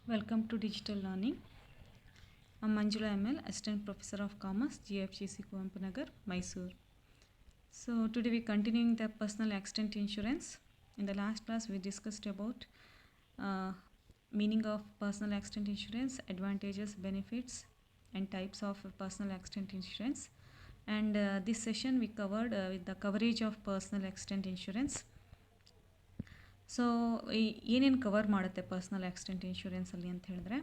Welcome to Digital Learning. I'm Manjula ML, Assistant Professor of Commerce, GFGC Kuvempu Nagar, Mysore. So today we're continuing the personal accident insurance. In the last class we discussed about meaning of personal accident insurance, advantages, benefits and types of personal accident insurance. And this session we covered with the coverage of personal accident insurance. So ಏನೇನು cover ಮಾಡುತ್ತೆ personal accident ಇನ್ಶೂರೆನ್ಸಲ್ಲಿ ಅಂತ ಹೇಳಿದ್ರೆ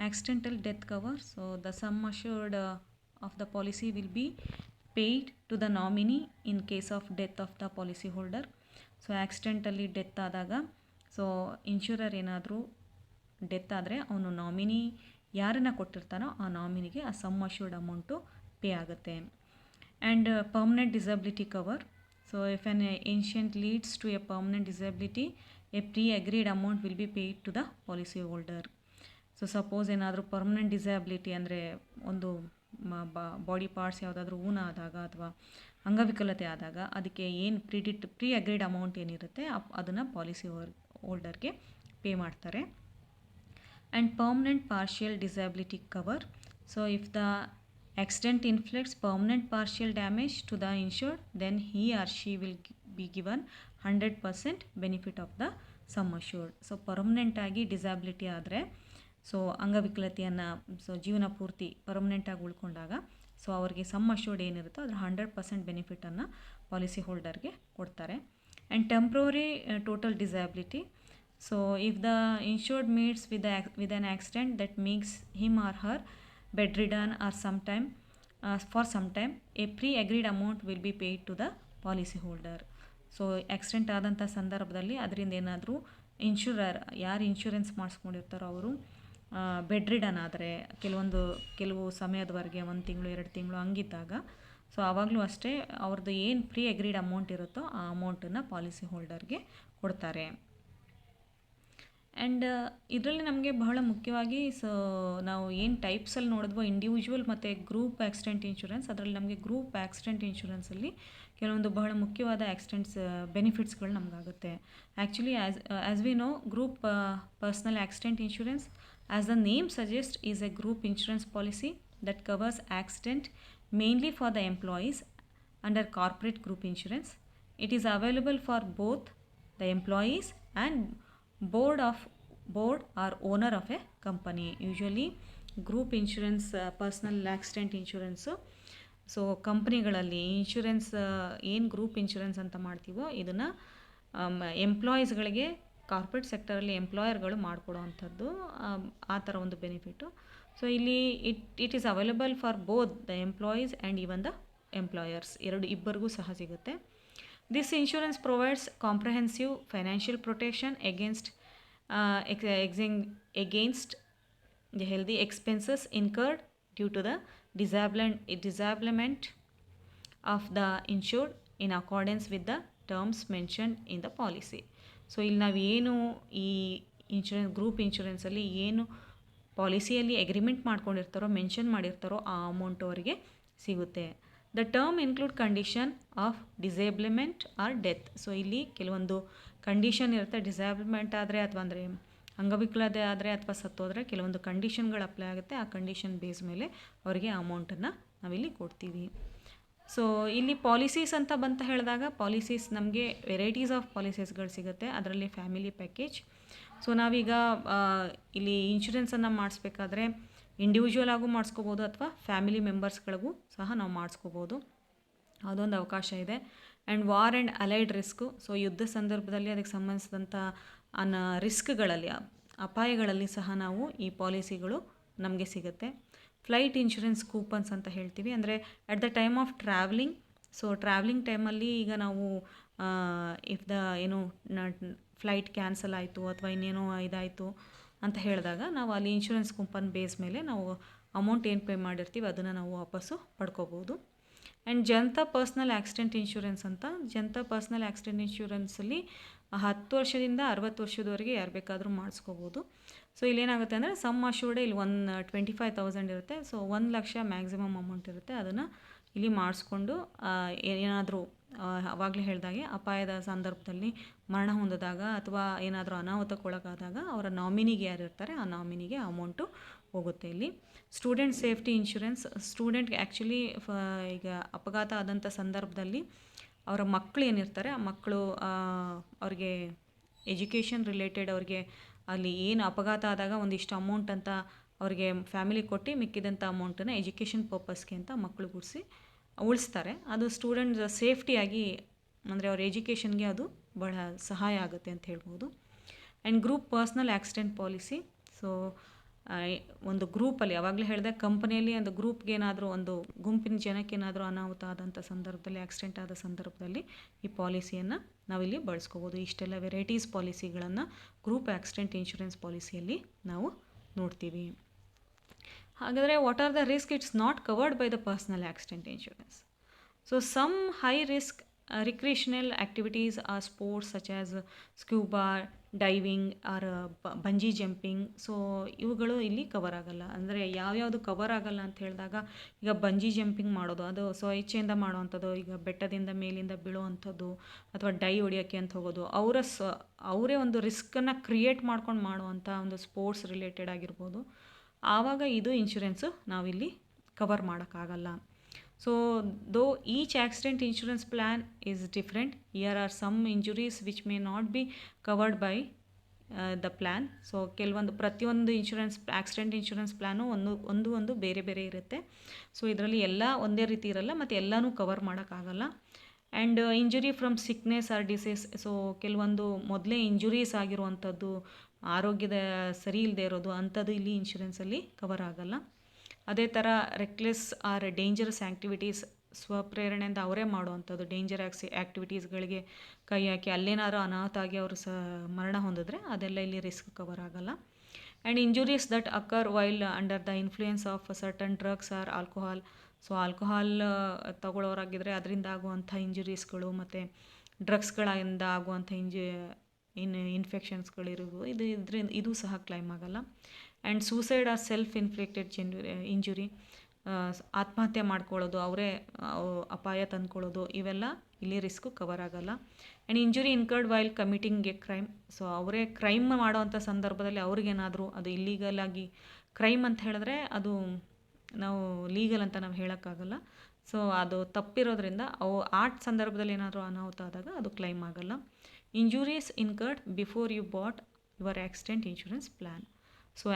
accidental death cover. So the sum assured of the policy will be paid to the nominee in case of death of the policy holder. So ಆಕ್ಸಿಡೆಂಟಲ್ಲಿ death ಆದಾಗ so insurer ಏನಾದರೂ death ಆದರೆ ಅವನು nominee ಯಾರನ್ನು ಕೊಟ್ಟಿರ್ತಾನೋ ಆ ನಾಮಿನಿಗೆ ಆ ಸಮ್ ಅಶ್ಯೂರ್ಡ್ ಅಮೌಂಟು ಪೇ ಆಗುತ್ತೆ. And permanent disability cover. So if an ancient leads to a permanent disability, a pre-agreed amount will be paid to the policy holder. So suppose ಏನಾದರೂ permanent disability ಅಂದರೆ ಒಂದು body parts ಯಾವುದಾದ್ರೂ ಊನ ಆದಾಗ ಅಥವಾ ಅಂಗವಿಕಲತೆ ಆದಾಗ ಅದಕ್ಕೆ ಏನು ಪ್ರೀ ಅಗ್ರೀಡ್ ಅಮೌಂಟ್ ಏನಿರುತ್ತೆ ಅದನ್ನು ಪಾಲಿಸಿ ಹೋಲ್ಡರ್ಗೆ ಪೇ ಮಾಡ್ತಾರೆ. And permanent partial disability cover. So if the accident inflicts permanent partial damage to the insured, then he or she will be given 100% benefit of the sum assured. So ಪರ್ಮನೆಂಟಾಗಿ disability ಆದರೆ so ಅಂಗವಿಕಲತೆಯನ್ನು so ಜೀವನ ಪೂರ್ತಿ ಪರ್ಮನೆಂಟಾಗಿ ಉಳ್ಕೊಂಡಾಗ so ಅವ್ರಿಗೆ sum assured ಏನಿರುತ್ತೋ ಅದರ 100% ಬೆನಿಫಿಟನ್ನು ಪಾಲಿಸಿ ಹೋಲ್ಡರ್ಗೆ ಕೊಡ್ತಾರೆ. And temporary total disability. So if the insured meets with an accident that makes him or her bedridden or for some time, a pre-agreed amount will be paid to the policy holder. So accident ಆದಂಥ ಸಂದರ್ಭದಲ್ಲಿ ಅದರಿಂದ ಏನಾದರೂ ಇನ್ಶೂರರ್ ಯಾರು insurance ಮಾಡಿಸ್ಕೊಂಡಿರ್ತಾರೋ ಅವರು bedridden ಆದರೆ ಕೆಲವು ಸಮಯದವರೆಗೆ 1 ತಿಂಗಳು 2 ತಿಂಗಳು ಹಂಗಿದ್ದಾಗ ಸೊ ಆವಾಗಲೂ ಅಷ್ಟೇ ಅವ್ರದ್ದು ಏನು ಪ್ರೀ ಅಗ್ರೀಡ್ ಅಮೌಂಟ್ ಇರುತ್ತೋ ಆ ಅಮೌಂಟನ್ನು ಪಾಲಿಸಿ ಹೋಲ್ಡರ್ಗೆ ಕೊಡ್ತಾರೆ. ಆ್ಯಂಡ್ ಇದರಲ್ಲಿ ನಮಗೆ ಬಹಳ ಮುಖ್ಯವಾಗಿ ಸೊ ನಾವು ಏನು ಟೈಪ್ಸಲ್ಲಿ ನೋಡಿದ್ವೋ ಇಂಡಿವಿಜುವಲ್ ಮತ್ತು ಗ್ರೂಪ್ ಆಕ್ಸಿಡೆಂಟ್ ಇನ್ಶೂರೆನ್ಸ್, ಅದರಲ್ಲಿ ನಮಗೆ ಗ್ರೂಪ್ ಆಕ್ಸಿಡೆಂಟ್ ಇನ್ಶೂರೆನ್ಸಲ್ಲಿ ಕೆಲವೊಂದು ಬಹಳ ಮುಖ್ಯವಾದ ಆಕ್ಸಿಡೆಂಟ್ಸ್ ಬೆನಿಫಿಟ್ಸ್ಗಳು ನಮಗಾಗುತ್ತೆ. Actually as we know group personal accident insurance as the name suggest is a group insurance policy that covers accident mainly for the employees under corporate group insurance. It is available for both the employees and board or owner of a company. Usually group insurance personal accident insurance so ಕಂಪ್ನಿಗಳಲ್ಲಿ insurance ಏನು group insurance ಅಂತ ಮಾಡ್ತೀವೋ ಇದನ್ನು ಎಂಪ್ಲಾಯೀಸ್ಗಳಿಗೆ corporate ಸೆಕ್ಟರಲ್ಲಿ ಎಂಪ್ಲಾಯರ್ಗಳು ಮಾಡಿಕೊಡೋ ಅಂಥದ್ದು ಆ ಥರ ಒಂದು benefit. So ಇಲ್ಲಿ it is available for both the employees and even the employers ಇಬ್ಬರಿಗೂ ಸಹ ಸಿಗುತ್ತೆ. This insurance provides comprehensive financial protection against the healthy expenses incurred due to the disablement of the insured in accordance with the terms mentioned in the policy. So ಇಲ್ಲಿ ನಾವು ಏನು ಈ group ಇನ್ಶೂರೆನ್ಸಲ್ಲಿ ಏನು ಪಾಲಿಸಿಯಲ್ಲಿ agreement ಮಾಡ್ಕೊಂಡಿರ್ತಾರೋ mention ಮಾಡಿರ್ತಾರೋ ಆ amount ಅವರಿಗೆ ಸಿಗುತ್ತೆ. The term include condition of disablement or death. So ಇಲ್ಲಿ ಕೆಲವೊಂದು ಕಂಡೀಷನ್ ಇರುತ್ತೆ. ಡಿಸೇಬಲ್ಮೆಂಟ್ ಆದರೆ ಅಥವಾ ಅಂದರೆ ಅಂಗವಿಕಲತೆ ಆದರೆ ಅಥವಾ ಸತ್ತೋದ್ರೆ ಕೆಲವೊಂದು ಕಂಡೀಷನ್ಗಳು ಅಪ್ಲೈ ಆಗುತ್ತೆ. ಆ ಕಂಡೀಷನ್ ಬೇಸ್ ಮೇಲೆ ಅವರಿಗೆ ಅಮೌಂಟನ್ನು ನಾವಿಲ್ಲಿ ಕೊಡ್ತೀವಿ. ಸೊ ಇಲ್ಲಿ ಪಾಲಿಸೀಸ್ ಅಂತ ಬಂತ ಹೇಳಿದಾಗ ಪಾಲಿಸೀಸ್ ನಮಗೆ ವೆರೈಟೀಸ್ ಆಫ್ ಪಾಲಿಸೀಸ್ಗಳು ಸಿಗುತ್ತೆ. ಅದರಲ್ಲಿ ಫ್ಯಾಮಿಲಿ ಪ್ಯಾಕೇಜ್. ಸೊ ನಾವೀಗ ಇಲ್ಲಿ ಇನ್ಶೂರೆನ್ಸನ್ನು ಮಾಡಿಸ್ಬೇಕಾದ್ರೆ ಇಂಡಿವಿಜುವಲ್ ಆಗೂ ಮಾಡಿಸ್ಕೋಬೋದು ಅಥವಾ ಫ್ಯಾಮಿಲಿ ಮೆಂಬರ್ಸ್ಗಳಿಗೂ ಸಹ ನಾವು ಮಾಡಿಸ್ಕೋಬೋದು, ಅದೊಂದು ಅವಕಾಶ ಇದೆ. And war and allied risk. So ಯುದ್ಧ ಸಂದರ್ಭದಲ್ಲಿ ಅದಕ್ಕೆ ಸಂಬಂಧಿಸಿದಂಥ ರಿಸ್ಕ್ಗಳಲ್ಲಿ ಅಪಾಯಗಳಲ್ಲಿ ಸಹ ನಾವು ಈ ಪಾಲಿಸಿಗಳು ನಮಗೆ ಸಿಗುತ್ತೆ. ಫ್ಲೈಟ್ ಇನ್ಶೂರೆನ್ಸ್ ಕೂಪನ್ಸ್ ಅಂತ ಹೇಳ್ತೀವಿ. ಅಂದರೆ at the time of travelling. So travelling ಟೈಮಲ್ಲಿ ಈಗ ನಾವು ಇಫ್ ದ ಫ್ಲೈಟ್ ಕ್ಯಾನ್ಸಲ್ ಆಯಿತು ಅಥವಾ ಇನ್ನೇನೋ ಇದಾಯಿತು ಅಂತ ಹೇಳಿದಾಗ ನಾವು ಅಲ್ಲಿ ಇನ್ಶೂರೆನ್ಸ್ ಕೂಪನ್ ಬೇಸ್ ಮೇಲೆ ನಾವು ಅಮೌಂಟ್ ಏನು ಪೇ ಮಾಡಿರ್ತೀವಿ ಅದನ್ನು ನಾವು ವಾಪಸ್ಸು ಪಡ್ಕೋಬೋದು. And Janata personal accident insurance ಅಂತ. ಜನತಾ ಪರ್ಸ್ನಲ್ ಆಕ್ಸಿಡೆಂಟ್ ಇನ್ಶೂರೆನ್ಸಲ್ಲಿ 10 ವರ್ಷದಿಂದ 60 ವರ್ಷದವರೆಗೆ ಯಾರು ಬೇಕಾದರೂ ಮಾಡಿಸ್ಕೋಬೋದು. ಸೊ ಇಲ್ಲೇನಾಗುತ್ತೆ ಅಂದರೆ ಸಮ್ ಅಶ್ಯೂರ್ಡ್ ಇಲ್ಲಿ 25,000 ಇರುತ್ತೆ. ಸೊ 1 ಲಕ್ಷ ಮ್ಯಾಕ್ಸಿಮಮ್ ಅಮೌಂಟ್ ಇರುತ್ತೆ. ಅದನ್ನು ಇಲ್ಲಿ ಮಾಡಿಸ್ಕೊಂಡು ಏನಾದರೂ ಆವಾಗಲೇ ಹೇಳಿದಾಗೆ ಅಪಾಯದ ಸಂದರ್ಭದಲ್ಲಿ ಮರಣ ಹೊಂದಿದಾಗ ಅಥವಾ ಏನಾದರೂ ಅನಾಹುತಕ್ಕೊಳಗಾದಾಗ ಅವರ ನಾಮಿನಿಗೆ ಯಾರು ಇರ್ತಾರೆ ಆ ನಾಮಿನಿಗೆ ಅಮೌಂಟು ಹೋಗುತ್ತೆ ಇಲ್ಲಿ. ಸ್ಟೂಡೆಂಟ್ ಸೇಫ್ಟಿ ಇನ್ಶೂರೆನ್ಸ್, ಸ್ಟೂಡೆಂಟ್ಗೆ ಆ್ಯಕ್ಚುಲಿ ಈಗ ಅಪಘಾತ ಆದಂಥ ಸಂದರ್ಭದಲ್ಲಿ ಅವರ ಮಕ್ಕಳು ಏನಿರ್ತಾರೆ ಆ ಮಕ್ಕಳು ಅವ್ರಿಗೆ ಎಜುಕೇಷನ್ ರಿಲೇಟೆಡ್ ಅವ್ರಿಗೆ ಅಲ್ಲಿ ಏನು ಅಪಘಾತ ಆದಾಗ ಒಂದಿಷ್ಟು ಅಮೌಂಟ್ ಅಂತ ಅವ್ರಿಗೆ ಫ್ಯಾಮಿಲಿ ಕೊಟ್ಟು ಮಿಕ್ಕಿದಂಥ ಅಮೌಂಟನ್ನು ಎಜುಕೇಷನ್ ಪರ್ಪಸ್ಗೆ ಅಂತ ಮಕ್ಕಳು ಉಳಿಸ್ತಾರೆ. ಅದು ಸ್ಟೂಡೆಂಟ್ ಸೇಫ್ಟಿಯಾಗಿ ಅಂದರೆ ಅವ್ರ ಎಜುಕೇಷನ್ಗೆ ಅದು ಬಹಳ ಸಹಾಯ ಆಗುತ್ತೆ ಅಂತ ಹೇಳ್ಬೋದು. And group personal accident policy. So ಒಂದು ಗ್ರೂಪಲ್ಲಿ ಯಾವಾಗಲೇ ಹೇಳಿದೆ ಕಂಪನಿಯಲ್ಲಿ ಒಂದು ಗ್ರೂಪ್ಗೆ ಏನಾದರೂ ಒಂದು ಗುಂಪಿನ ಜನಕ್ಕೆ ಏನಾದರೂ ಅನಾಹುತ ಆದಂಥ ಸಂದರ್ಭದಲ್ಲಿ ಆಕ್ಸಿಡೆಂಟ್ ಆದ ಸಂದರ್ಭದಲ್ಲಿ ಈ ಪಾಲಿಸಿಯನ್ನು ನಾವಿಲ್ಲಿ ಬಳಸ್ಕೋಬೋದು. ಇಷ್ಟೆಲ್ಲ ವೆರೈಟೀಸ್ ಪಾಲಿಸಿಗಳನ್ನು ಗ್ರೂಪ್ ಆಕ್ಸಿಡೆಂಟ್ ಇನ್ಶೂರೆನ್ಸ್ ಪಾಲಿಸಿಯಲ್ಲಿ ನಾವು ನೋಡ್ತೀವಿ. ಹಾಗಾದರೆ what are the risk it's not covered by the personal accident insurance. So some high risk recreational activities are sports such as scuba diving or bungee jumping. So ಇವುಗಳು ಇಲ್ಲಿ cover ಆಗಲ್ಲ. ಅಂದರೆ ಯಾವ್ಯಾವುದು cover ಆಗಲ್ಲ ಅಂತ ಹೇಳಿದಾಗ ಈಗ ಬಂಜಿ ಜಂಪಿಂಗ್ ಮಾಡೋದು ಅದು ಇಚ್ಛೆಯಿಂದ ಮಾಡೋವಂಥದ್ದು, ಈಗ ಬೆಟ್ಟದಿಂದ ಮೇಲಿಂದ ಬೀಳುವಂಥದ್ದು ಅಥವಾ ಡೈ ಹೊಡಿಯೋಕ್ಕೆ ಅಂತ ಹೋಗೋದು ಅವರೇ ಒಂದು ರಿಸ್ಕನ್ನು ಕ್ರಿಯೇಟ್ ಮಾಡ್ಕೊಂಡು ಮಾಡುವಂಥ ಒಂದು ಸ್ಪೋರ್ಟ್ಸ್ ರಿಲೇಟೆಡ್ ಆಗಿರ್ಬೋದು, ಆವಾಗ ಇದು ಇನ್ಶೂರೆನ್ಸು ನಾವಿಲ್ಲಿ ಕವರ್ ಮಾಡೋಕ್ಕಾಗಲ್ಲ. So though each accident insurance plan is different, here are some injuries which may not be covered by the plan. So ಕೆಲವೊಂದು ಪ್ರತಿಯೊಂದು ಆಕ್ಸಿಡೆಂಟ್ ಇನ್ಶೂರೆನ್ಸ್ ಪ್ಲ್ಯಾನು ಒಂದು ಬೇರೆ ಬೇರೆ ಇರುತ್ತೆ. ಸೊ ಇದರಲ್ಲಿ ಎಲ್ಲ ಒಂದೇ ರೀತಿ ಇರಲ್ಲ ಮತ್ತು ಎಲ್ಲನೂ ಕವರ್ ಮಾಡೋಕ್ಕಾಗಲ್ಲ. And injury from sickness or disease. So ಕೆಲವೊಂದು ಮೊದಲೇ ಇಂಜುರೀಸ್ ಆಗಿರುವಂಥದ್ದು, ಆರೋಗ್ಯದ ಸರಿ ಇಲ್ಲದೆ ಇರೋದು ಅಂಥದ್ದು ಇಲ್ಲಿ ಇನ್ಶೂರೆನ್ಸಲ್ಲಿ ಕವರ್ ಆಗಲ್ಲ. ಅದೇ ಥರ ರೆಕ್ಲೆಸ್ ಆರ್ ಡೇಂಜರಸ್ ಆ್ಯಕ್ಟಿವಿಟೀಸ್, ಸ್ವಪ್ರೇರಣೆಯಿಂದ ಅವರೇ ಮಾಡುವಂಥದ್ದು ಡೇಂಜರ್ ಆ್ಯಕ್ಟಿವಿಟೀಸ್ಗಳಿಗೆ ಕೈ ಹಾಕಿ ಅಲ್ಲೇನಾದ್ರು ಅನಾಹುತ ಆಗಿ ಅವರು ಮರಣ ಹೊಂದಿದ್ರೆ ಅದೆಲ್ಲ ಇಲ್ಲಿ ರಿಸ್ಕ್ ಕವರ್ ಆಗಲ್ಲ. And injuries that occur while under the influence of certain drugs or alcohol. So alcohol ತಗೊಳ್ಳೋರಾಗಿದ್ದರೆ ಅದರಿಂದ ಆಗುವಂಥ ಇಂಜುರೀಸ್ಗಳು ಮತ್ತು ಡ್ರಗ್ಸ್ಗಳಿಂದ ಆಗುವಂಥ ಇನ್ಫೆಕ್ಷನ್ಸ್ಗಳಿರ್ಬೋದು, ಇದು ಸಹ ಕ್ಲೈಮ್ ಆಗಲ್ಲ. And suicide or self inflicted injury, ಆತ್ಮಹತ್ಯೆ ಮಾಡ್ಕೊಳ್ಳೋದು, ಅವರೇ ಅಪಾಯ ತಂದ್ಕೊಳ್ಳೋದು, ಇವೆಲ್ಲ ಇಲ್ಲಿ ರಿಸ್ಕು ಕವರ್ ಆಗಲ್ಲ. And injury incurred while committing a crime. So ಅವರೇ ಕ್ರೈಮ್ ಮಾಡೋವಂಥ ಸಂದರ್ಭದಲ್ಲಿ ಅವ್ರಿಗೇನಾದರೂ ಅದು ಇಲ್ಲೀಗಲ್ ಆಗಿ ಕ್ರೈಮ್ ಅಂತ ಹೇಳಿದ್ರೆ ಅದು ನಾವು ಲೀಗಲ್ ಅಂತ ನಾವು ಹೇಳೋಕ್ಕಾಗಲ್ಲ. ಸೊ ಅದು ತಪ್ಪಿರೋದ್ರಿಂದ ಆ ಸಂದರ್ಭದಲ್ಲಿ ಏನಾದರೂ ಅನಾಹುತ ಆದಾಗ ಅದು ಕ್ಲೈಮ್ ಆಗಲ್ಲ. Injuries incurred before you bought your accident insurance plan. So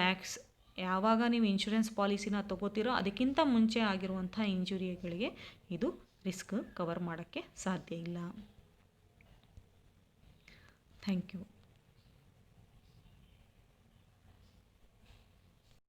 ಯಾವಾಗ ನೀವು ಇನ್ಶೂರೆನ್ಸ್ ಪಾಲಿಸಿನ ತೊಗೋತೀರೋ ಅದಕ್ಕಿಂತ ಮುಂಚೆ ಆಗಿರುವಂಥ ಇಂಜುರಿಗಳಿಗೆ ಇದು ರಿಸ್ಕ್ ಕವರ್ ಮಾಡೋಕ್ಕೆ ಸಾಧ್ಯ ಇಲ್ಲ. Thank you.